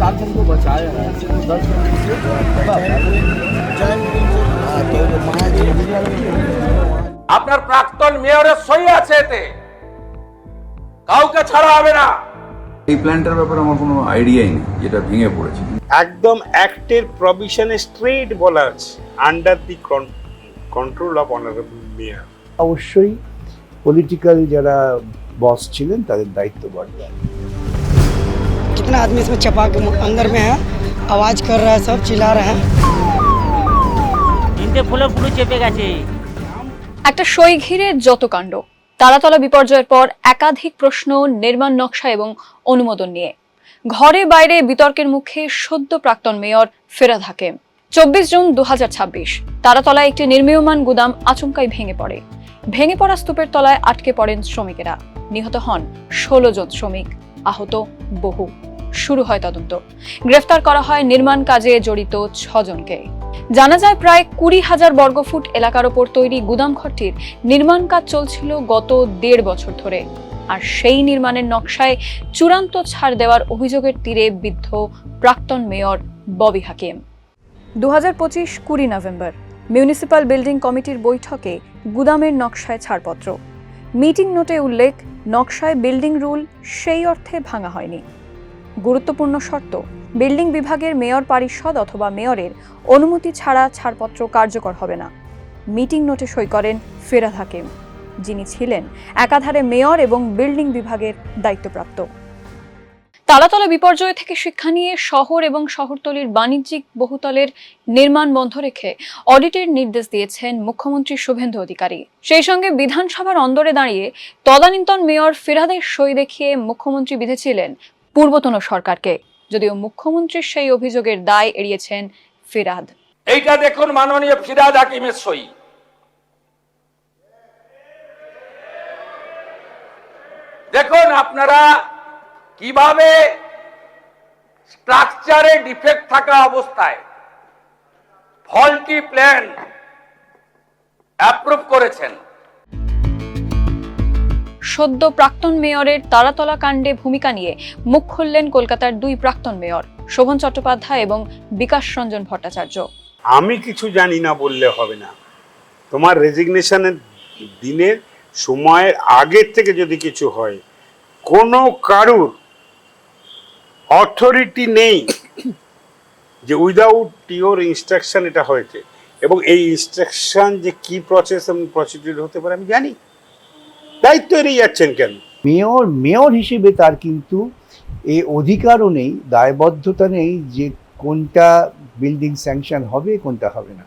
4 जन को बचाया है, 10 আপনার প্রাক্তন মেয়রের সই আছে এতে, কাউকে ছাড়া হবে না। এই প্ল্যানটার ব্যাপারে আমার কোনো আইডিয়াই নেই, যেটা ভেঙে পড়েছে। একদম অ্যাক্টের প্রভিশনে স্ট্রেট বলা আছে, under the control of honourable mayor. অবশ্যই পলিটিক্যাল যারা বস ছিলেন তাদের দায়িত্ব বাড়বে। कितना आदमी इसमें चपा के अंदर में है, आवाज कर रहा है, सब चिल्ला रहे हैं। ইনতে ফুলে পুরো চেপে গেছে। একটা সই ঘিরে যত কাণ্ড, তারাতলা বিপর্যয়ের পর একাধিক প্রশ্ন নির্মাণ নকশা এবং অনুমোদন নিয়ে ঘরে বাইরে বিতর্কের মুখে সদ্য প্রাক্তন মেয়র ফেরাদ হাকিম। 24 জুন 2026 তারাতলায় একটি নির্মীয়মান গুদাম আচমকাই ভেঙে পড়ে। ভেঙে পড়া স্তূপের তলায় আটকে পড়েন শ্রমিকেরা। নিহত হন 16 জন শ্রমিক, আহত বহু। শুরু হয় তদন্ত। গ্রেফতার করা হয় নির্মাণ কাজে জড়িত 6 জনকে। জানা যায় প্রায় 20,000 বর্গফুট এলাকার ওপর তৈরি গুদাম ঘরটির নির্মাণ কাজ চলছিল গত 1.5 বছর ধরে। আর সেই নির্মাণের নকশায় চূড়ান্ত ছাড় দেওয়ার অভিযোগের তীরে বিদ্ধ প্রাক্তন মেয়র ববি হাকিম। 2025 20 নভেম্বর মিউনিসিপ্যাল বিল্ডিং কমিটির বৈঠকে গুদামের নকশায় ছাড়পত্র। মিটিং নোটে উল্লেখ, নকশায় বিল্ডিং রুল সেই অর্থে ভাঙা হয়নি। গুরুত্বপূর্ণ শর্ত, বিল্ডিং বিভাগের মেয়র পরিষদ অথবা মেয়রের অনুমতি ছাড়া ছাড়পত্র কার্যকর হবে না। মিটিং নোটে সই করেন ফেরাদ হাকিম, যিনি ছিলেন একাধারে মেয়র এবং বিল্ডিং বিভাগের দায়িত্বপ্রাপ্ত। তারাতলা বিপর্যয় থেকে শিক্ষা নিয়ে শহর এবং শহরতলির বাণিজ্যিক বহুতলের নির্মাণ বন্ধ রেখে অডিটের নির্দেশ দিয়েছেন মুখ্যমন্ত্রী শুভেন্দু অধিকারী। সেই সঙ্গে বিধানসভার অন্দরে দাঁড়িয়ে তদানীন্তন মেয়র ফেরাদের সই দেখিয়ে মুখ্যমন্ত্রী বিধেছিলেন পূর্বতন সরকারকে, যদিও মুখ্যমন্ত্রীর সেই অভিযোগের দায় এড়িয়েছেন ফেরাদ। এইটা দেখুন মাননীয় ফিরহাদ হাকিমের সই। দেখুন আপনারা কিভাবে স্ট্রাকচারে ডিফেক্ট থাকা অবস্থায় ফল্টি প্ল্যান অ্যাপ্রুভ করেছেন। সদ্য প্রাক্তন মেয়রের তারাতলা কাণ্ডে ভূমিকা নিয়ে মুখ খুললেন কলকাতার 2 প্রাক্তন মেয়র শোভন চট্টোপাধ্যায় এবং বিকাশ রঞ্জন ভট্টাচার্য। আমি কিছু জানি না বললে হবে না। তোমার রেজিগনেশনের দিনের সময়ের আগের থেকে যদি কিছু হয়, কোনো কারুর অথরিটি নেই যে উইদাউট ইওর ইনস্ট্রাকশন এটা হয়েছে, এবং এই ইনস্ট্রাকশন যে কি প্রসেস এবং প্রসিডিউর হতে পারে আমি জানি। দায়িত্ব এড়িয়ে যাচ্ছেন কেন? মেয়র হিসেবে তার কিন্তু এই অধিকারও নেই, দায়বদ্ধতা নেই যে কোনটা বিল্ডিং স্যাংশন হবে কোনটা হবে না।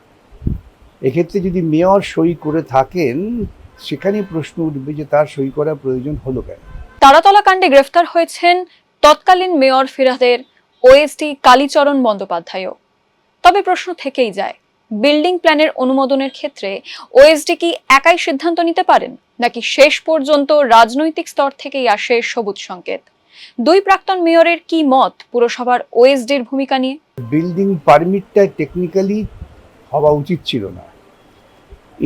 এক্ষেত্রে যদি মেয়র সই করে থাকেন, সেখানে প্রশ্ন উঠবে যে তার সই করা প্রয়োজন হলো কেন। তারাতলা কাণ্ডে গ্রেফতার হয়েছেন তৎকালীন মেয়র ফিরহাদের ওএসডি কালীচরণ বন্দ্যোপাধ্যায়ও। তবে প্রশ্ন থেকেই যায়, বিল্ডিং প্ল্যানের অনুমোদনের ক্ষেত্রে ওএসডি কি একাই সিদ্ধান্ত নিতে পারেন, নাকি শেষ পর্যন্ত রাজনৈতিক স্তর থেকেই আসে সবুজ সংকেত? 2 প্রাক্তন মেয়রের কি মত পুরসভার ওএসডির ভূমিকা নিয়ে? বিল্ডিং পারমিটটা টেকনিক্যালি হওয়া উচিত ছিল না।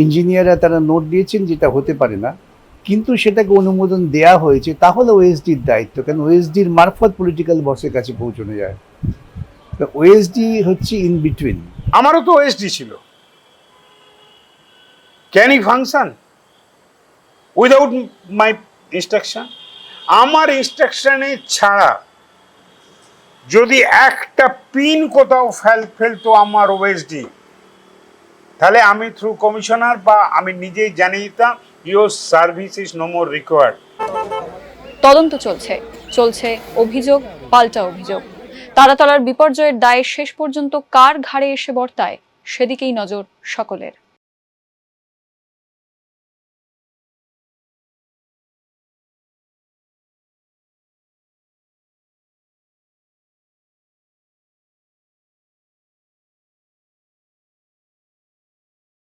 ইঞ্জিনিয়াররা তারা নোট দিয়েছেন যেটা হতে পারে না, কিন্তু সেটাকে অনুমোদন দেয়া হয়েছে, তাহলে ওএসডির দায়িত্ব, কারণ ওএসডির মারফত পলিটিক্যাল বসের কাছে পৌঁছানো যায়। ওএসডি হচ্ছে ইন বিটুইন। আমারও তো ওএসডি ছিল। Can E function without my instruction? আমার ইনস্ট্রাকশনে ছাড়া যদি একটা পিন কোথাও ফেলতো আমার ওএসডি, তাহলে আমি থ্রু কমিশনার বা আমি নিজেই জানিয়ে দিতাম your service is no more required. তদন্ত চলছে অভিযোগ পাল্টা অভিযোগ। তারাতলার বিপর্যয়ের দায় শেষ পর্যন্ত কার ঘাড়ে এসে বর্তায়, সেদিকেই নজর সকলের।